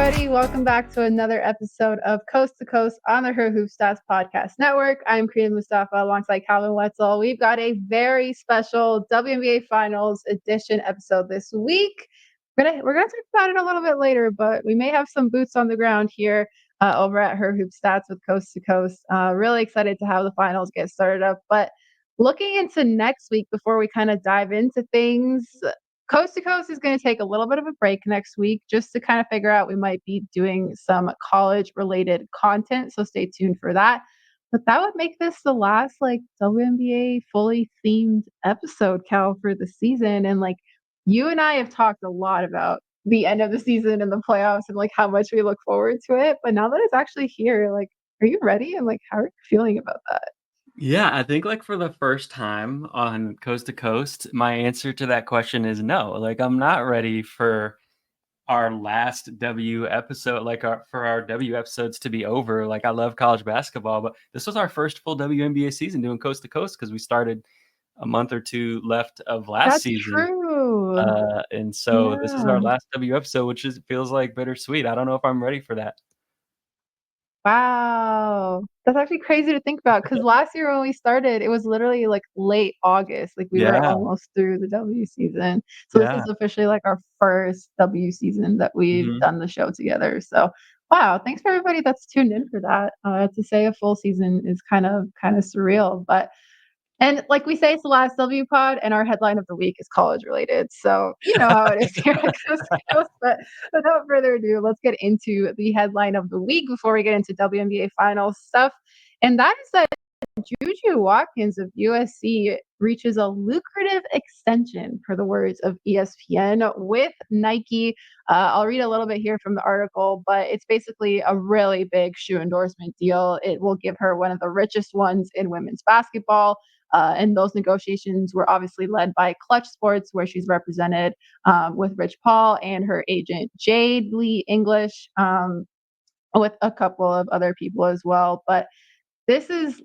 everybody. Welcome back to another episode of Coast to Coast on the Her Hoop Stats Podcast Network. I'm Karina Mustafa alongside Calvin Wetzel. We've got a very special WNBA Finals edition episode this week. We're gonna talk about it a little bit later, but we may have some boots on the ground here over at Her Hoop Stats with Coast to Coast. Really excited to have the finals get started up. But looking into next week, before we kind of dive into things, Coast to Coast is going to take a little bit of a break next week just to kind of figure out. We might be doing some college related content, so stay tuned for that. But that would make this the last WNBA fully themed episode, Cal, for the season. And you and I have talked a lot about the end of the season and the playoffs and how much we look forward to it. But now that it's actually here, are you ready? And how are you feeling about that? Yeah, I think for the first time on Coast to Coast, my answer to that question is no. I'm not ready for our last W episode, for our W episodes to be over. I love college basketball, but this was our first full WNBA season doing Coast to Coast because we started a month or two left of last season. True. And so This is our last W episode, which feels bittersweet. I don't know if I'm ready for that. Wow. That's actually crazy to think about because last year when we started, it was literally late August. We were almost through the W season. So this is officially our first W season that we've done the show together. So wow, thanks for everybody that's tuned in for that. To say a full season is kind of surreal, and like we say, it's the last W pod, and our headline of the week is college related. So you know how it is here at Coast to Coast. But without further ado, let's get into the headline of the week before we get into WNBA Finals stuff. And that is that JuJu Watkins of USC reaches a lucrative extension, per the words of ESPN, with Nike. I'll read a little bit here from the article, but it's basically a really big shoe endorsement deal. It will give her one of the richest ones in women's basketball. And those negotiations were obviously led by Clutch Sports, where she's represented with Rich Paul and her agent Jade Lee English, with a couple of other people as well. But this is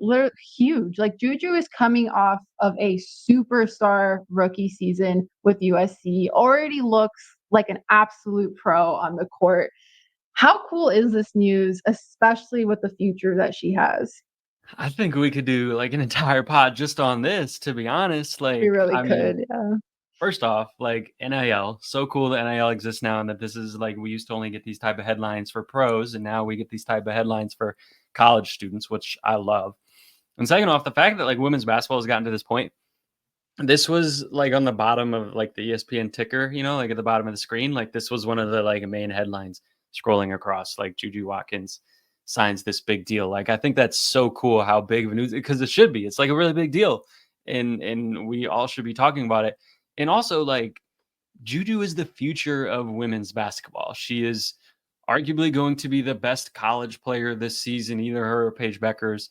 huge. JuJu is coming off of a superstar rookie season with USC, already looks like an absolute pro on the court. How cool is this news, especially with the future that she has? I think we could do an entire pod just on this, to be honest. We really could, yeah. First off, NIL, so cool that NIL exists now, and that this is we used to only get these type of headlines for pros, and now we get these type of headlines for college students, which I love. And second off, the fact that women's basketball has gotten to this point, this was on the bottom of the ESPN ticker, at the bottom of the screen. This was one of the main headlines scrolling across, JuJu Watkins signs this big deal. I think that's so cool how big of a news, because it should be. It's a really big deal, and we all should be talking about it. And also JuJu is the future of women's basketball. She is arguably going to be the best college player this season, either her or Paige Beckers.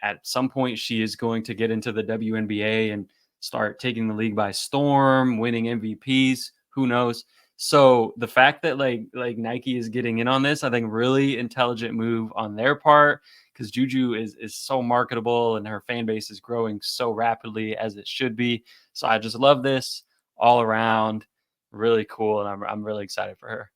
At some point, she is going to get into the WNBA and start taking the league by storm, winning MVPs. Who knows? So the fact that Nike is getting in on this, I think really intelligent move on their part, because JuJu is so marketable and her fan base is growing so rapidly, as it should be. So I just love this all around. Really cool, and I'm really excited for her.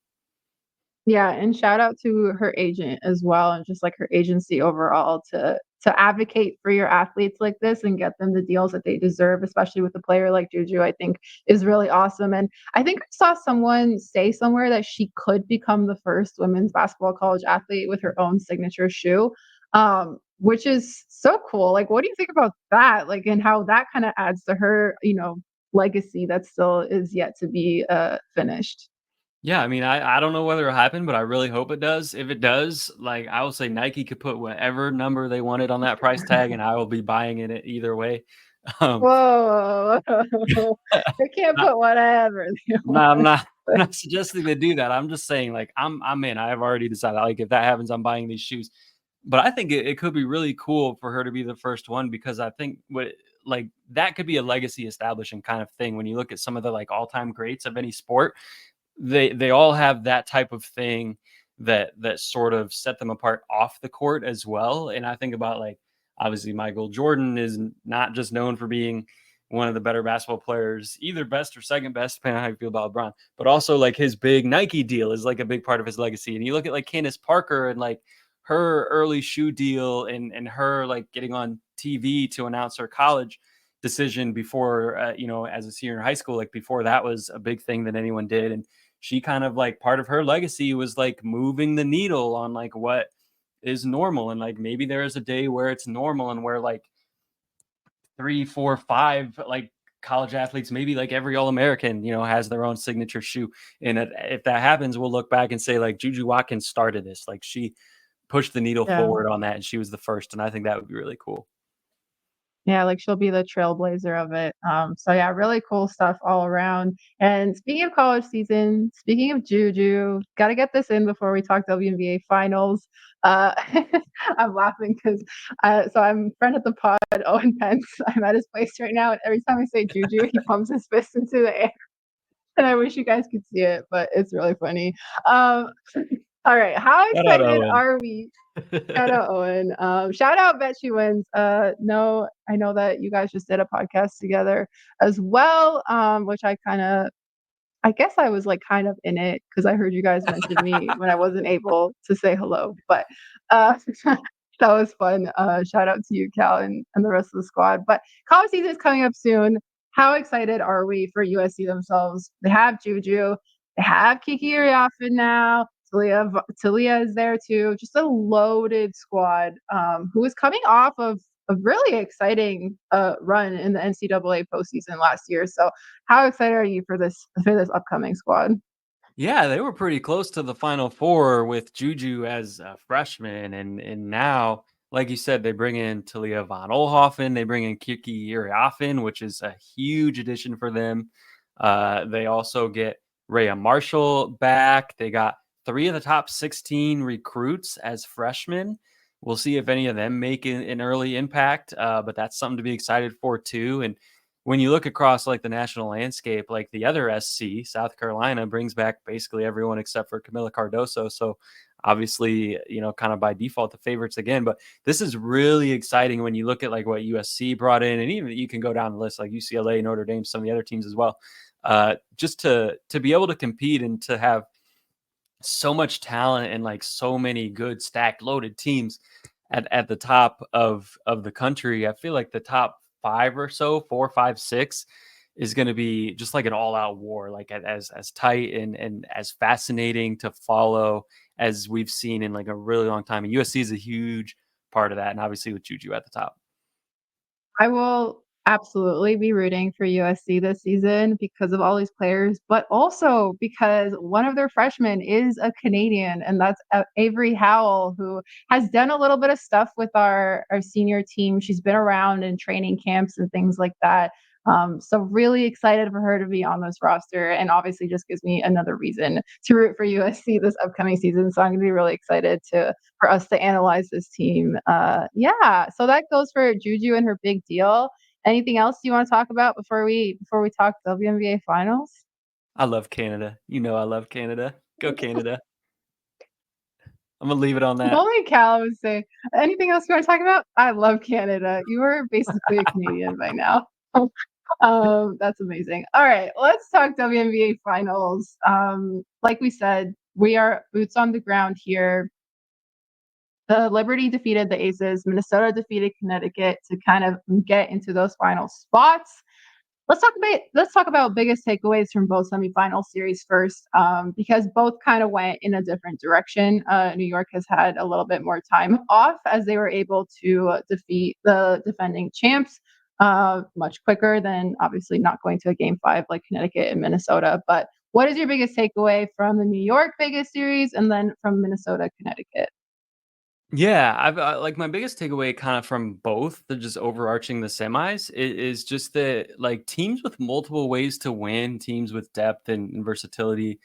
Yeah, and shout out to her agent as well, and just her agency overall to advocate for your athletes like this and get them the deals that they deserve, especially with a player like JuJu, I think is really awesome. And I think I saw someone say somewhere that she could become the first women's basketball college athlete with her own signature shoe, which is so cool. What do you think about that? And how that kind of adds to her, legacy that still is yet to be finished. Yeah, I mean, I don't know whether it'll happen, but I really hope it does. If it does, I will say Nike could put whatever number they wanted on that price tag, and I will be buying it either way. Whoa, they can't put whatever. No, I'm not suggesting they do that. I'm just saying, I'm in. I have already decided, if that happens, I'm buying these shoes. But I think it could be really cool for her to be the first one, because I think that could be a legacy establishing kind of thing. When you look at some of the all-time greats of any sport, they all have that type of thing that sort of set them apart off the court as well. And I think about obviously Michael Jordan is not just known for being one of the better basketball players, either best or second best, depending on how you feel about LeBron. But also like his big Nike deal is like a big part of his legacy. And you look at like Candace Parker and like her early shoe deal and her like getting on TV to announce her college decision before, as a senior in high school, like before that was a big thing that anyone did. And she kind of like part of her legacy was like moving the needle on like what is normal. And like maybe there is a day where it's normal and where like 3, 4, 5 like college athletes, maybe like every All-American, has their own signature shoe. And if that happens, we'll look back and say like JuJu Watkins started this. Like she pushed the needle forward on that and she was the first. And I think that would be really cool. Yeah, like she'll be the trailblazer of it. So yeah, really cool stuff all around. And speaking of college season, speaking of JuJu, got to get this in before we talk WNBA Finals. I'm laughing because so I'm friend of the pod, Owen Pence. I'm at his place right now, and every time I say JuJu, he pumps his fist into the air. And I wish you guys could see it, but it's really funny. All right, how excited are we? Shout out Owen. Shout out Bet She Wins. No, I know that you guys just did a podcast together as well. Which I guess I was like kind of in it because I heard you guys mention me when I wasn't able to say hello. But that was fun. Shout out to you, Cal, and the rest of the squad. But college season is coming up soon. How excited are we for USC themselves? They have JuJu. They have Kiki Uriafen now. Talia is there too. Just a loaded squad who is coming off of a really exciting run in the NCAA postseason last year. So how excited are you for this upcoming squad? Yeah, they were pretty close to the Final Four with JuJu as a freshman, and now, like you said, they bring in Talia von Oelhoffen, they bring in Kiki Uriafen, which is a huge addition for them. They also get Rhea Marshall back. They got 3 of the top 16 recruits as freshmen. We'll see if any of them make an early impact, but that's something to be excited for too. And when you look across like the national landscape, like the other SC, South Carolina, brings back basically everyone except for Camila Cardoso. So obviously, kind of by default, the favorites again. But this is really exciting when you look at like what USC brought in, and even you can go down the list like UCLA, Notre Dame, some of the other teams as well. Just to be able to compete and to have so much talent and like so many good stacked loaded teams at the top of the country. I feel like the top 5 or so, 4, 5, 6 is going to be just like an all-out war, like as tight and as fascinating to follow as we've seen in like a really long time. And USC is a huge part of that, and obviously with JuJu at the top. I will absolutely be rooting for USC this season because of all these players, but also because one of their freshmen is a Canadian, and that's Avery Howell, who has done a little bit of stuff with our senior team. She's been around in training camps and things like that. So really excited for her to be on this roster, and obviously just gives me another reason to root for USC this upcoming season. So I'm going to be really excited for us to analyze this team. Yeah, so that goes for JuJu and her big deal. Anything else you want to talk about before we talk WNBA Finals? I love Canada. I love Canada. Go Canada. I'm gonna leave it on that. Only Cal would say. Anything else you want to talk about? I love Canada. You are basically a Canadian by now. That's amazing. All right, let's talk WNBA Finals. Like we said, we are boots on the ground here. The Liberty defeated the Aces. Minnesota defeated Connecticut to kind of get into those final spots. Let's talk about biggest takeaways from both semifinal series first, because both kind of went in a different direction. New York has had a little bit more time off as they were able to defeat the defending champs much quicker than obviously not going to a game 5 like Connecticut and Minnesota. But what is your biggest takeaway from the New York Vegas series and then from Minnesota Connecticut? Yeah, I've like my biggest takeaway kind of from both, the just overarching the semis is just that like teams with multiple ways to win, teams with depth and versatility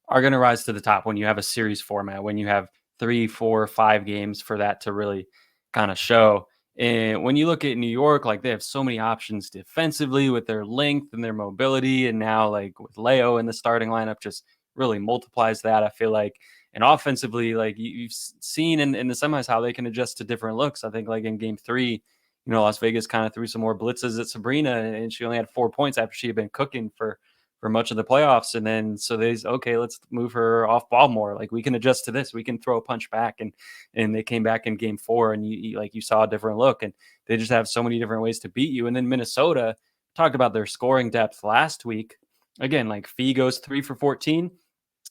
are going to rise to the top when you have a series format, when you have 3, 4, 5 games for that to really kind of show. And when you look at New York, like they have so many options defensively with their length and their mobility. And now like with Leo in the starting lineup just really multiplies that. I feel like, and offensively, like you've seen in the semis how they can adjust to different looks. I think like in game 3, Las Vegas kind of threw some more blitzes at Sabrina, and she only had 4 points after she had been cooking for much of the playoffs. And then so okay, let's move her off ball more. Like, we can adjust to this. We can throw a punch back, and they came back in game 4, and you saw a different look, and they just have so many different ways to beat you. And then Minnesota talked about their scoring depth last week. Again, like, Fee goes 3 for 14.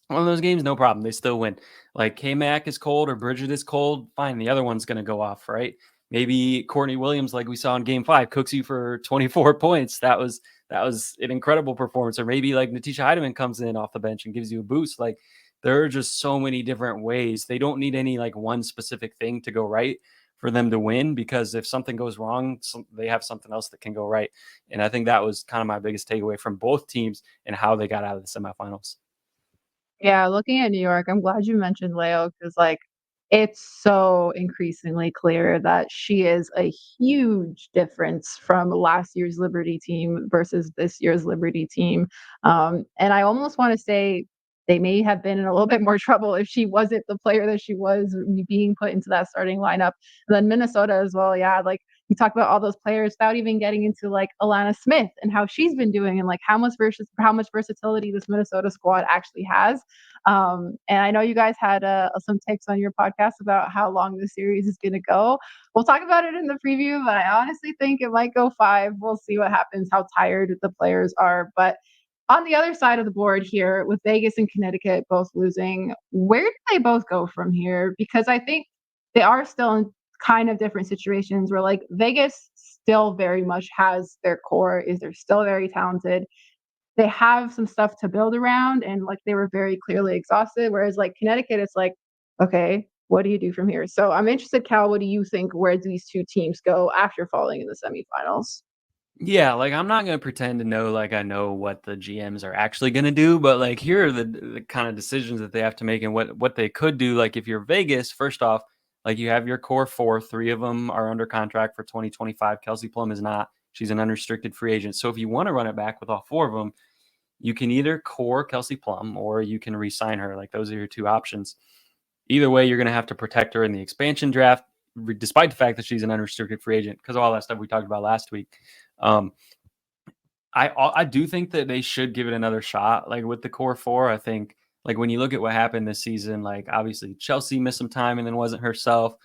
One of those games, no problem. They still win. Like, K-Mac is cold or Bridget is cold, fine. The other one's going to go off, right? Maybe Courtney Williams, like we saw in game 5, cooks you for 24 points. That was an incredible performance. Or maybe like Natisha Heidemann comes in off the bench and gives you a boost. Like, there are just so many different ways. They don't need any like one specific thing to go right for them to win, because if something goes wrong, they have something else that can go right. And I think that was kind of my biggest takeaway from both teams and how they got out of the semifinals. Yeah, looking at New York, I'm glad you mentioned Leo, because like it's so increasingly clear that she is a huge difference from last year's Liberty team versus this year's Liberty team. And I almost want to say they may have been in a little bit more trouble if she wasn't the player that she was being put into that starting lineup. And then Minnesota as well. Yeah, like you talk about all those players without even getting into like Alana Smith and how she's been doing, and like how much versatility this Minnesota squad actually has. And I know you guys had some takes on your podcast about how long the series is going to go. We'll talk about it in the preview, but I honestly think it might go 5. We'll see what happens, how tired the players are. But on the other side of the board here, with Vegas and Connecticut both losing, where do they both go from here? Because I think they are still in kind of different situations where like Vegas still very much has their core, they're still very talented. They have some stuff to build around, and like they were very clearly exhausted. Whereas like Connecticut, it's like, okay, what do you do from here? So I'm interested, Cal, what do you think where these two teams go after falling in the semifinals? Yeah, like, I'm not gonna pretend to know, like, I know what the GMs are actually gonna do, but, like, here are the kind of decisions that they have to make and what they could do. Like, if you're Vegas, first off, like, you have your core 4, 3 of them are under contract for 2025. Kelsey Plum is not. She's an unrestricted free agent. So if you wanna run it back with all 4 of them, you can either core Kelsey Plum or you can re-sign her. Like, those are your 2 options. Either way, you're gonna have to protect her in the expansion draft, despite the fact that she's an unrestricted free agent, because of all that stuff we talked about last week. Um, I do think that they should give it another shot. Like, with the core 4, I think, like, when you look at what happened this season, like, obviously Chelsea missed some time and then wasn't herself.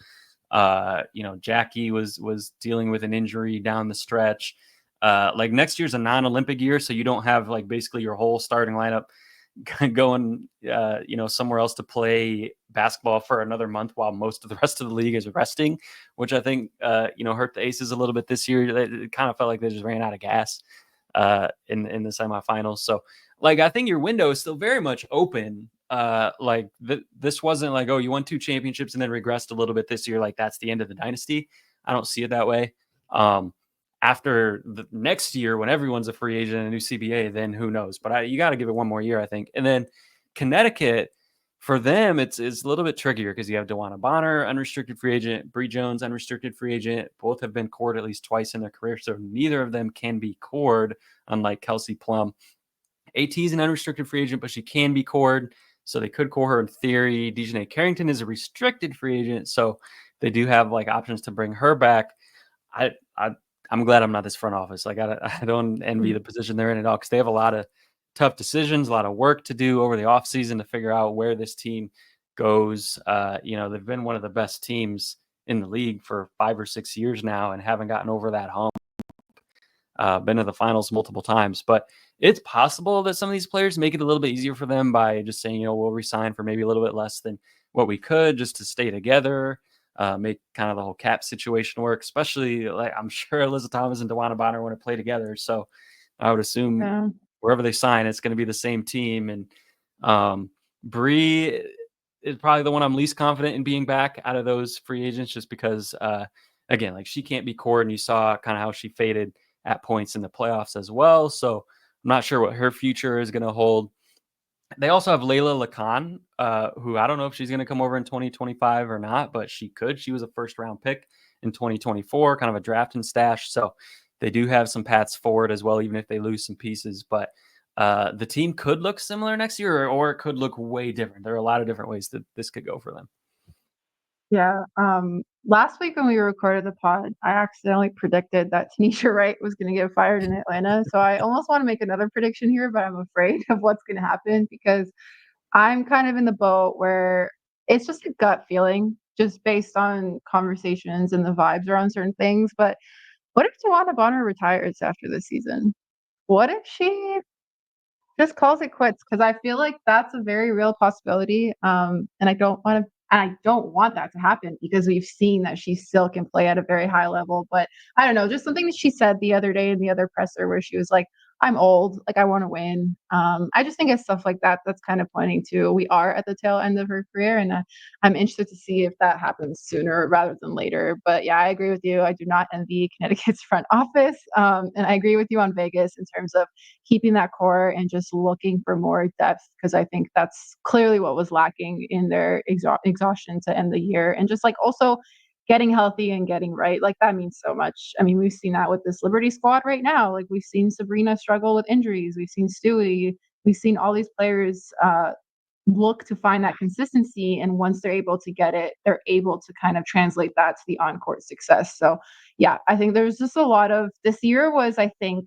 Jackie was dealing with an injury down the stretch. Like, next year's a non-Olympic year, so you don't have like basically your whole starting lineup going somewhere else to play basketball for another month while most of the rest of the league is resting, which I think hurt the Aces a little bit this year. It kind of felt like they just ran out of gas in the semifinals. So, like, I think your window is still very much open. This wasn't like, oh, you won 2 championships and then regressed a little bit this year, like that's the end of the dynasty. I don't see it that way. After the next year, when everyone's a free agent and a new CBA, then who knows? But you got to give it one more year, I think. And then Connecticut, for them, it's a little bit trickier because you have DeWanna Bonner, unrestricted free agent, Bree Jones, unrestricted free agent. Both have been cored at least twice in their career, so neither of them can be cored, unlike Kelsey Plum. AT is an unrestricted free agent, but she can be cored, so they could core her in theory. Dejanay Carrington is a restricted free agent, so they do have like options to bring her back. I'm glad I'm not this front office. Like, I don't envy the position they're in at all, because they have a lot of tough decisions, a lot of work to do over the offseason to figure out where this team goes. They've been one of the best teams in the league for 5 or 6 years now and haven't gotten over that hump. Been to the finals multiple times, but it's possible that some of these players make it a little bit easier for them by just saying, we'll resign for maybe a little bit less than what we could just to stay together. Make kind of the whole cap situation work, especially like I'm sure Alyssa Thomas and DeWanna Bonner want to play together. So I would assume wherever they sign, it's going to be the same team. And Bree is probably the one I'm least confident in being back out of those free agents, just because, again, like, she can't be core, and you saw kind of how she faded at points in the playoffs as well. So I'm not sure what her future is going to hold. They also have Layla Lacan, who I don't know if she's going to come over in 2025 or not, but she could. She was a first-round pick in 2024, kind of a draft and stash. So they do have some paths forward as well, even if they lose some pieces. But the team could look similar next year, or it could look way different. There are a lot of different ways that this could go for them. Yeah. last week when we recorded the pod, I accidentally predicted that Tanisha Wright was going to get fired in Atlanta. So I almost want to make another prediction here, but I'm afraid of what's going to happen because I'm kind of in the boat where it's just a gut feeling, just based on conversations and the vibes around certain things. But what if Tawana Bonner retires after this season? What if she just calls it quits? Because I feel like that's a very real possibility. And I don't want that to happen because we've seen that she still can play at a very high level. But I don't know, just something that she said the other day in the other presser where she was like, I'm old, like I want to win. I just think it's stuff like that that's kind of pointing to we are at the tail end of her career, and I'm interested to see if that happens sooner rather than later. But yeah, I agree with you. I do not envy Connecticut's front office, and I agree with you on Vegas in terms of keeping that core and just looking for more depth because I think that's clearly what was lacking in their exhaustion to end the year, and just like also getting healthy and getting right. Like that means so much. I mean, we've seen that with this Liberty squad right now. Like we've seen Sabrina struggle with injuries. We've seen Stewie. We've seen all these players look to find that consistency. And once they're able to get it, they're able to kind of translate that to the on-court success. So yeah, I think there's just a lot of this year was, I think,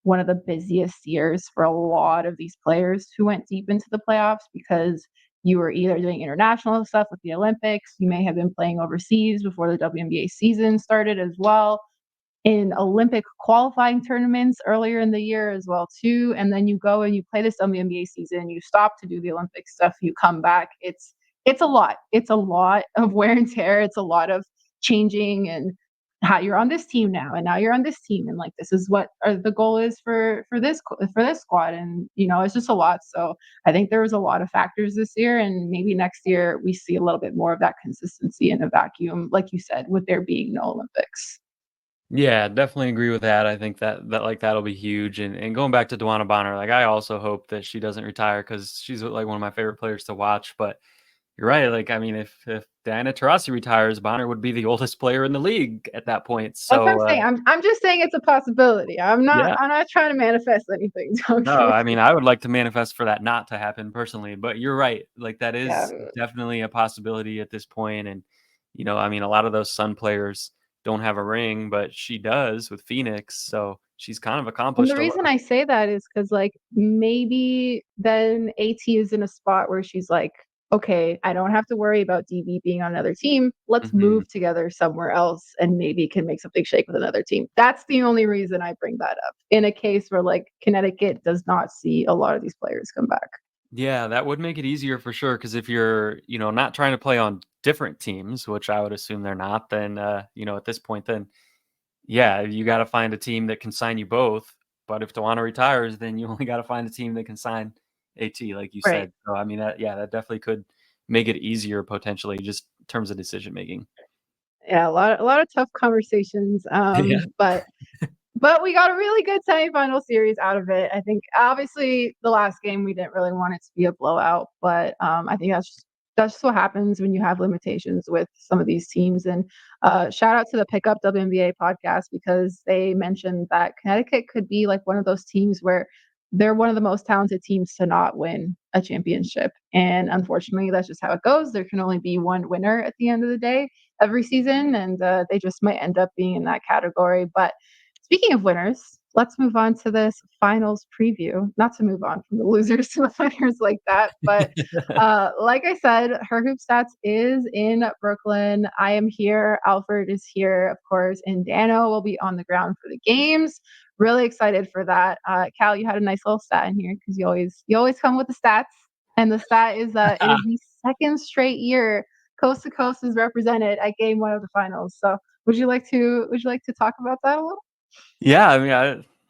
one of the busiest years for a lot of these players who went deep into the playoffs because you were either doing international stuff with the Olympics, you may have been playing overseas before the WNBA season started as well, in Olympic qualifying tournaments earlier in the year as well too, and then you go and you play this WNBA season, you stop to do the Olympic stuff, you come back. It's a lot. It's a lot of wear and tear. It's a lot of changing and how you're on this team now and now you're on this team and like this is what the goal is for this squad, and it's just a lot. So I think there was a lot of factors this year, and maybe next year we see a little bit more of that consistency in a vacuum, like you said, with there being no Olympics. Yeah, definitely agree with that. I think that like that'll be huge. And going back to Dewana Bonner, like I also hope that she doesn't retire because she's like one of my favorite players to watch. But you're right. Like I mean, if Diana Taurasi retires, Bonner would be the oldest player in the league at that point. That's what I'm So saying. I'm just saying it's a possibility. yeah, I'm not trying to manifest anything. Don't no, get I it mean I would like to manifest for that not to happen personally. But you're right. Like that yeah. is definitely a possibility at this point. And I mean a lot of those Sun players don't have a ring, but she does with Phoenix. So she's kind of And the accomplished a lot. reason I say that is because, like, maybe then AT is in a spot where she's like, okay, I don't have to worry about DB being on another team. Let's Mhm. move together somewhere else and maybe can make something shake with another team. That's the only reason I bring that up in a case where, like, Connecticut does not see a lot of these players come back. Yeah, that would make it easier for sure. Because if you're, not trying to play on different teams, which I would assume they're not, then, at this point, then yeah, you gotta find a team that can sign you both. But if Tawana retires, then you only gotta find a team that can sign AT, like you Right. said. So, I mean, that definitely could make it easier potentially just in terms of decision making. Yeah, a lot of tough conversations. Yeah. But we got a really good semifinal series out of it. I think obviously the last game we didn't really want it to be a blowout, but I think that's just what happens when you have limitations with some of these teams. And shout out to the Pickup WNBA podcast because they mentioned that Connecticut could be like one of those teams where they're one of the most talented teams to not win a championship. And unfortunately, that's just how it goes. There can only be one winner at the end of the day every season, and they just might end up being in that category. But speaking of winners, let's move on to this finals preview. Not to move on from the losers to the winners like that, but like I said, her hoop stats is in Brooklyn. I am here. Alfred is here, of course, and Dano will be on the ground for the games. Really excited for that. Cal, you had a nice little stat in here because you always come with the stats, and the stat is that it is the second straight year Coast to Coast is represented at Game One of the finals. So, would you like to talk about that a little? Yeah, I mean, I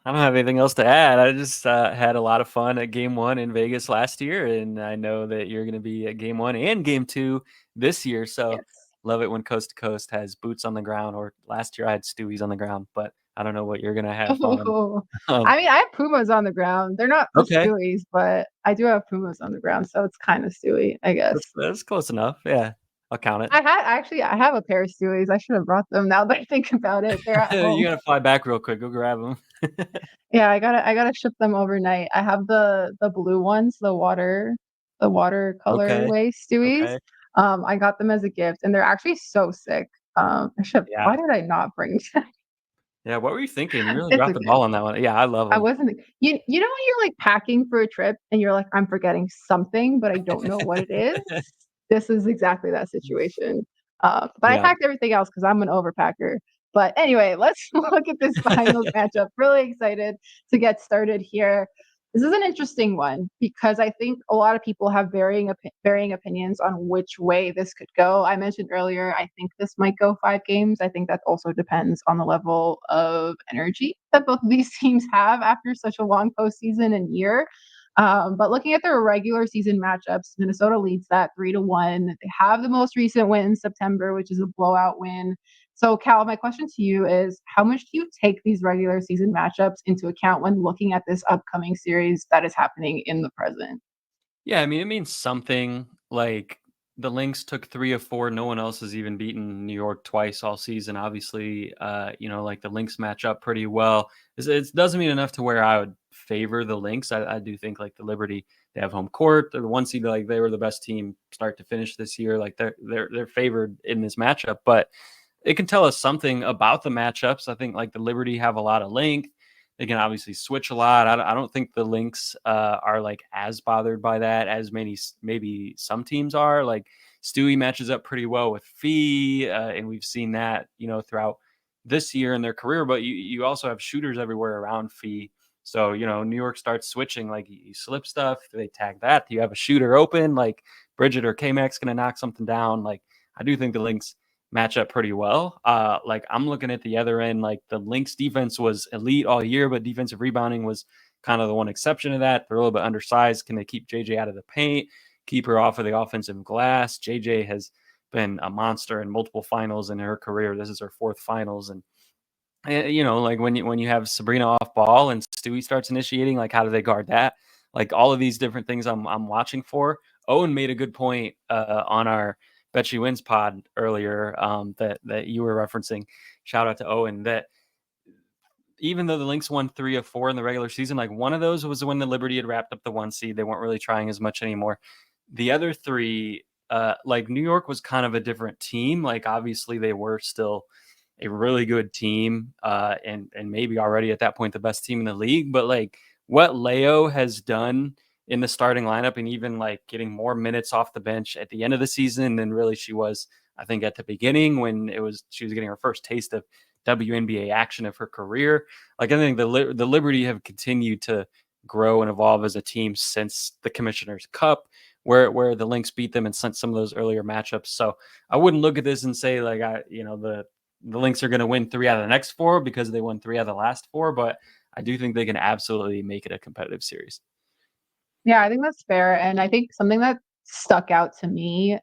don't have anything else to add. I just had a lot of fun at Game One in Vegas last year, and I know that you're going to be at Game One and Game Two this year. So Yes. love it when Coast to Coast has boots on the ground. Or last year I had Stewie's on the ground, but I don't know what you're going to have on. Oh, Um, I mean, I have Pumas on the ground. They're not the okay, Stewies, but I do have Pumas on the ground, so it's kind of Stewie, I guess. that's close enough. Yeah, I'll count it. I have a pair of Stewies. I should have brought them now that I think about it. They're at You home. got to fly back real quick. Go grab them. Yeah, I gotta ship them overnight. I have the blue ones, the watercolor Okay, way Stewies. okay. I got them as a gift, and they're actually so sick. Yeah. Why did I not bring that? Yeah, what were you thinking? You really It's dropped the okay. ball on that one. Yeah, I love I them. wasn't you know when you're, like, packing for a trip and you're like, "I'm forgetting something, but I don't know what it is?" This is exactly that situation. But I Yeah. packed everything else because 'cause I'm an overpacker. But anyway, let's look at this finals matchup. Really excited to get started here. This is an interesting one because I think a lot of people have varying opinions on which way this could go. I mentioned earlier, I think this might go 5 games. I think that also depends on the level of energy that both of these teams have after such a long postseason and year. But looking at their regular season matchups, Minnesota leads that 3-1. They have the most recent win in September, which is a blowout win. So, Cal, my question to you is how much do you take these regular season matchups into account when looking at this upcoming series that is happening in the present? Yeah, I mean, it means something. Like the Lynx took 3 of 4. No one else has even beaten New York twice all season. Obviously, like the Lynx match up pretty well. It doesn't mean enough to where I would favor the Lynx. I do think like the Liberty, they have home court. They're the one seed. Like they were the best team start to finish this year. Like they're favored in this matchup, but it can tell us something about the matchups. I think like the Liberty have a lot of length. They can obviously switch a lot. I don't think the Lynx are like as bothered by that as maybe some teams are. Like Stewie matches up pretty well with Fee, and we've seen that throughout this year in their career. But you also have shooters everywhere around Fee. So New York starts switching. Like you slip stuff, they tag that. You have a shooter open, like Bridget or K Mac's gonna knock something down. Like I do think the Lynx match up pretty well. Like I'm looking at the other end, like the Lynx defense was elite all year, but defensive rebounding was kind of the one exception to that. They're a little bit undersized. Can they keep JJ out of the paint, keep her off of the offensive glass? JJ has been a monster in multiple finals in her career. This is her fourth finals. And like when you have Sabrina off ball and Stewie starts initiating, like how do they guard that? Like all of these different things I'm watching for. Owen made a good point on our Bet She Wins pod earlier that you were referencing. Shout out to Owen that even though the Lynx won 3 of 4 in the regular season, like one of those was when the Liberty had wrapped up the 1 seed. They weren't really trying as much anymore. The other 3, like New York was kind of a different team. Like obviously they were still a really good team, and maybe already at that point the best team in the league. But like what Leo has done in the starting lineup, and even like getting more minutes off the bench at the end of the season than really she was, I think, at the beginning when she was getting her first taste of WNBA action of her career. Like I think the Liberty have continued to grow and evolve as a team since the Commissioner's Cup, where the Lynx beat them and sent some of those earlier matchups. So I wouldn't look at this and say like the Lynx are going to win 3 out of the next 4 because they won 3 out of the last 4, but I do think they can absolutely make it a competitive series. Yeah, I think that's fair, and I think something that stuck out to me,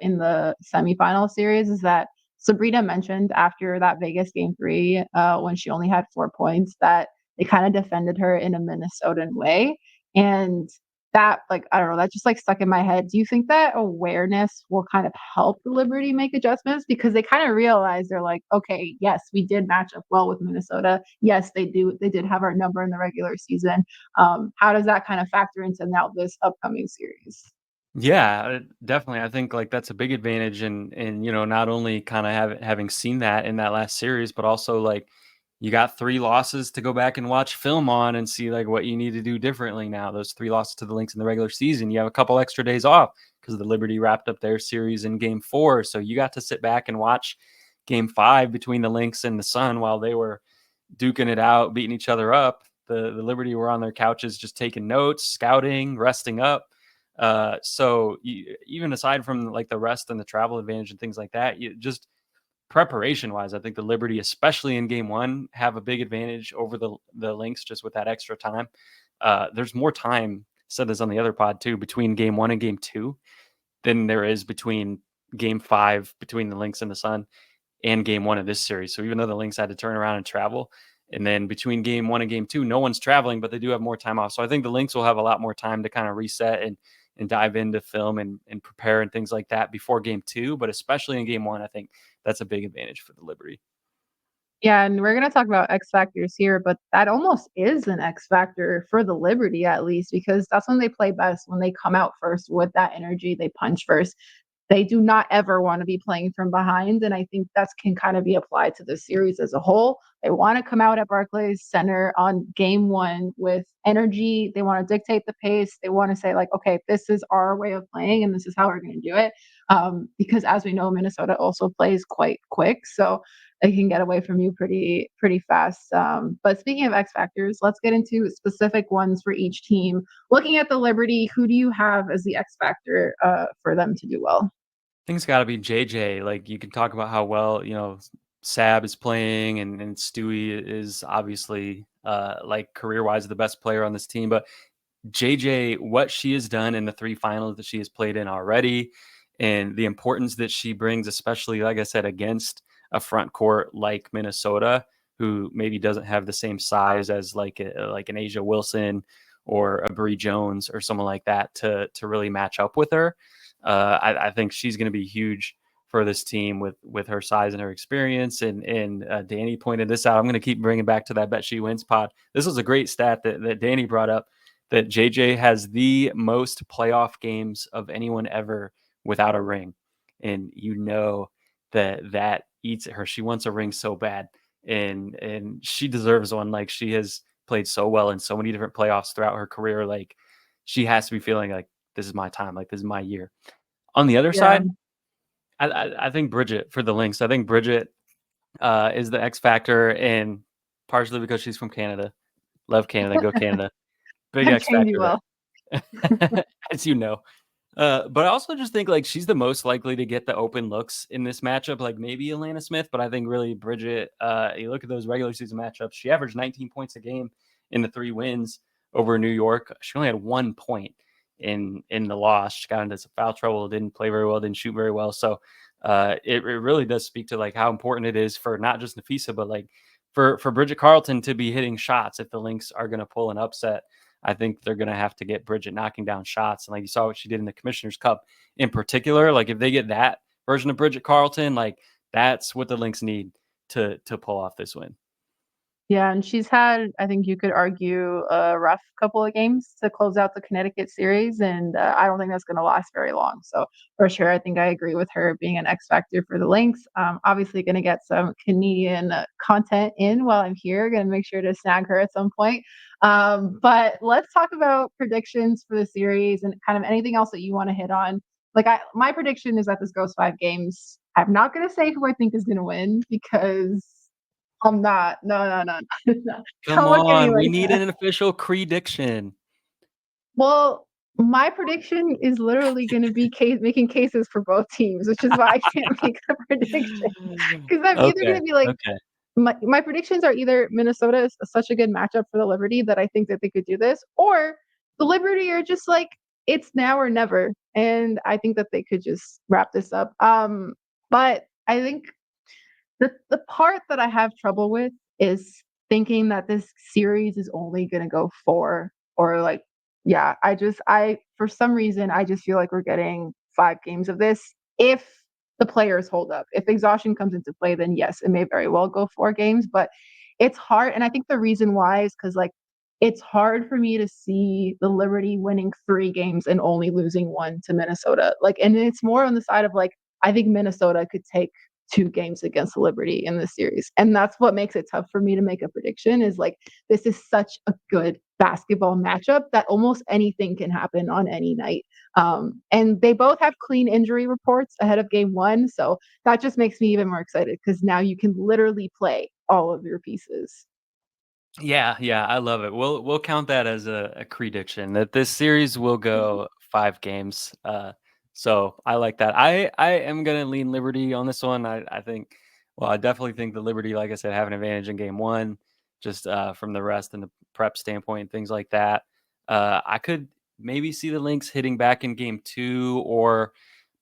in the semifinal series is that Sabrina mentioned after that Vegas game 3, when she only had 4 points, that they kinda defended her in a Minnesotan way, and that, like, I don't know, that just, like, stuck in my head. Do you think that awareness will kind of help the Liberty make adjustments? Because they kinda realize they're like, "Okay, yes, we did match up well with Minnesota. Yes, they did have our number in the regular season." How does that kind of factor into now this upcoming series? Yeah, definitely. I think like that's a big advantage, and not only kind of having seen that in that last series, but also like you got 3 losses to go back and watch film on and see like what you need to do differently now. Those 3 losses to the Lynx in the regular season, you have a couple extra days off because the Liberty wrapped up their series in Game 4, so you got to sit back and watch Game 5 between the Lynx and the Sun while they were duking it out, beating each other up. The Liberty were on their couches just taking notes, scouting, resting up. Even aside from like the rest and the travel advantage and things like that, you just preparation wise, I think the Liberty, especially in game 1, have a big advantage over the Lynx just with that extra time. There's more time, said this on the other pod too, between game 1 and game 2 than there is between game 5 between the Lynx and the Sun and game 1 of this series. So even though the Lynx had to turn around and travel, and then between game 1 and game 2, no one's traveling, but they do have more time off. So I think the Lynx will have a lot more time to kind of reset and dive into film and prepare and things like that before game 2. But especially in game 1, I think that's a big advantage for the Liberty. Yeah, and we're gonna talk about X factors here, but that almost is an X factor for the Liberty at least because that's when they play best, when they come out first with that energy, they punch first. they do not ever want to be playing from behind. And I think that can kind of be applied to the series as a whole. They want to come out at Barclays Center on game one with energy. They want to dictate the pace. They want to say, like, okay, this is our way of playing and this is how we're going to do it. Because as we know, Minnesota also plays quite quick. So they can get away from you pretty fast. But speaking of X factors, let's get into specific ones for each team. Looking at the Liberty, who do you have as the X factor for them to do well? I think it's got to be JJ. Like, you can talk about how well, Sab is playing, and Stewie is obviously like career wise the best player on this team. But JJ, what she has done in the 3 finals that she has played in already, and the importance that she brings, especially, like I said, against a front court like Minnesota, who maybe doesn't have the same size as like an Asia Wilson or a Bree Jones or someone like that to really match up with her. I think she's going to be huge for this team with her size and her experience. And Danny pointed this out. I'm going to keep bringing back to that Bet She Wins pod. This was a great stat that Danny brought up, that JJ has the most playoff games of anyone ever without a ring. And that eats at her. She wants a ring so bad. And she deserves one. Like, she has played so well in so many different playoffs throughout her career. Like, she has to be feeling like this is my time. Like, this is my year. On the other Yeah. side, I think Bridget for the Lynx. I think Bridget is the X factor, and partially because she's from Canada. Love Canada. Go Canada. Big I X trained you factor well. there. As you know. But I also just think, like, she's the most likely to get the open looks in this matchup, like maybe Alana Smith, but I think really Bridget, you look at those regular season matchups, she averaged 19 points a game in the 3 wins over New York. She only had 1 point in the loss. She got into some foul trouble, didn't play very well, didn't shoot very well. So it really does speak to like how important it is for not just Nafisa, but like for Bridget Carlton to be hitting shots if the Lynx are going to pull an upset. I think they're going to have to get Bridget knocking down shots. And like you saw what she did in the Commissioner's Cup in particular, like if they get that version of Bridget Carlton, like that's what the Lynx need to pull off this win. Yeah, and she's had, I think you could argue, a rough couple of games to close out the Connecticut series, and I don't think that's going to last very long. So for sure, I think I agree with her being an X factor for the Lynx. Obviously, going to get some Canadian content in while I'm here. Going to make sure to snag her at some point. But let's talk about predictions for the series and kind of anything else that you want to hit on. Like, my prediction is that this goes 5 games. I'm not going to say who I think is going to win because I'm not. No. Come Don't look at me on, we like need that. an official prediction. Well, my prediction is literally going to be making cases for both teams, which is why I can't make a prediction because I'm either going Okay. to be like Okay. my predictions are either Minnesota is such a good matchup for the Liberty that I think that they could do this, or the Liberty are just like it's now or never, and I think that they could just wrap this up. But I think the part that I have trouble with is thinking that this series is only going to go 4 or like yeah, I for some reason I just feel like we're getting 5 games of this if the players hold up. If exhaustion comes into play, then yes, it may very well go 4 games, but it's hard, and I think the reason why is cuz like it's hard for me to see the Liberty winning 3 games and only losing 1 to Minnesota. Like, and it's more on the side of like I think Minnesota could take 2 games against the Liberty in this series. And that's what makes it tough for me to make a prediction is like, this is such a good basketball matchup that almost anything can happen on any night. And they both have clean injury reports ahead of game 1. So that just makes me even more excited because now you can literally play all of your pieces. Yeah, I love it. We'll count that as a prediction that this series will go 5 games. So I like that. I am gonna lean Liberty on this one. I think, well, I definitely think the Liberty, like I said, have an advantage in game 1, just from the rest and the prep standpoint and things like that. I could maybe see the Lynx hitting back in game 2, or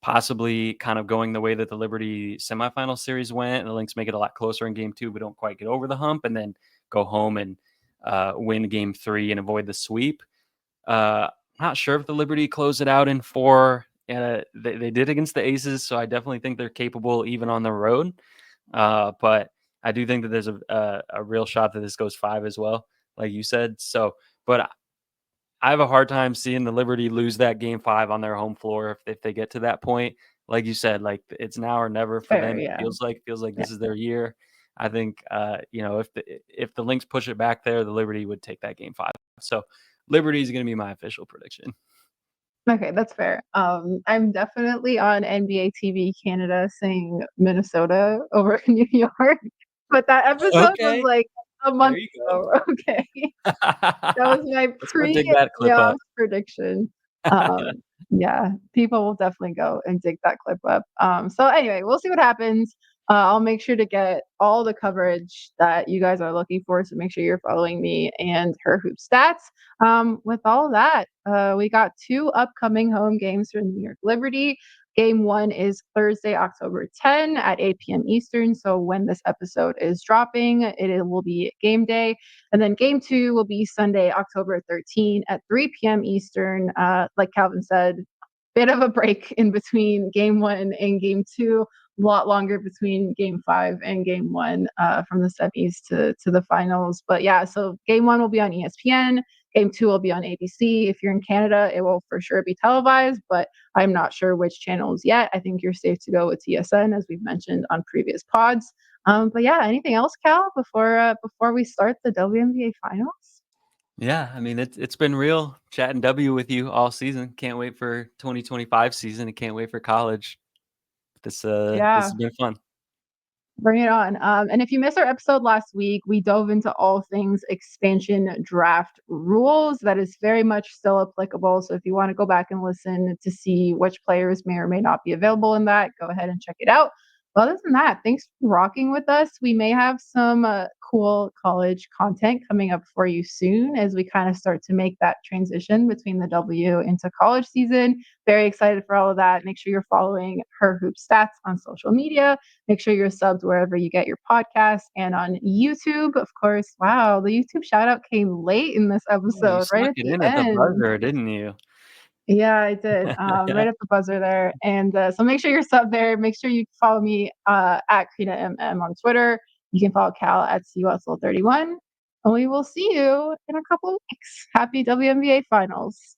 possibly kind of going the way that the Liberty semifinal series went, and the Lynx make it a lot closer in game 2, but don't quite get over the hump, and then go home and win game 3 and avoid the sweep. Not sure if the Liberty close it out in 4. They did against the Aces, so I definitely think they're capable even on the road. But I do think that there's a real shot that this goes 5 as well, like you said. So, but I have a hard time seeing the Liberty lose that game 5 on their home floor if they get to that point. like you said, like it's now or never for Fair, them. It yeah. feels like this is their year. I think if the Lynx push it back there, the Liberty would take that game 5. So Liberty is going to be my official prediction. Okay, that's fair. I'm definitely on NBA TV Canada saying Minnesota over New York, but that episode was Okay, like a there month you ago. go. Okay, that was my Let's go dig that clip pre-playoffs up. prediction. Yeah, people will definitely go and dig that clip up. So anyway, we'll see what happens. I'll make sure to get all the coverage that you guys are looking for. So make sure you're following me and Her Hoop Stats. With all that, we got 2 upcoming home games for New York Liberty. Game 1 is Thursday, October 10 at 8 p.m. Eastern. So when this episode is dropping, it will be game day. And then game 2 will be Sunday, October 13 at 3 p.m. Eastern. Like Calvin said, bit of a break in between game 1 and game 2. A lot longer between game 5 and game 1 from the semis to the finals. But yeah, so game 1 will be on ESPN. Game 2 will be on ABC. If you're in Canada, it will for sure be televised, but I'm not sure which channels yet. I think you're safe to go with TSN, as we've mentioned on previous pods. But yeah, anything else, Cal, before we start the WNBA Finals? Yeah, I mean it's been real chatting W with you all season. Can't wait for 2025 season and can't wait for college. This Yeah. has been fun. Bring it on. And if you missed our episode last week, we dove into all things expansion draft rules. That is very much still applicable. So if you want to go back and listen to see which players may or may not be available in that, go ahead and check it out. But other than that, thanks for rocking with us. We may have some cool college content coming up for you soon as we kind of start to make that transition between the W into college season. Very excited for all of that. Make sure you're following Her Hoop Stats on social media. Make sure you're subbed wherever you get your podcasts and on YouTube, of course. Wow, the YouTube shout out came late in this Yeah, you episode, right snuck at it the in at the end. buzzer, didn't you? Yeah, I did. Right at the buzzer there. And so make sure you're subbed there. Make sure you follow me at KrinaMM on Twitter. You can follow Cal at CUSL31. And we will see you in a couple of weeks. Happy WNBA Finals.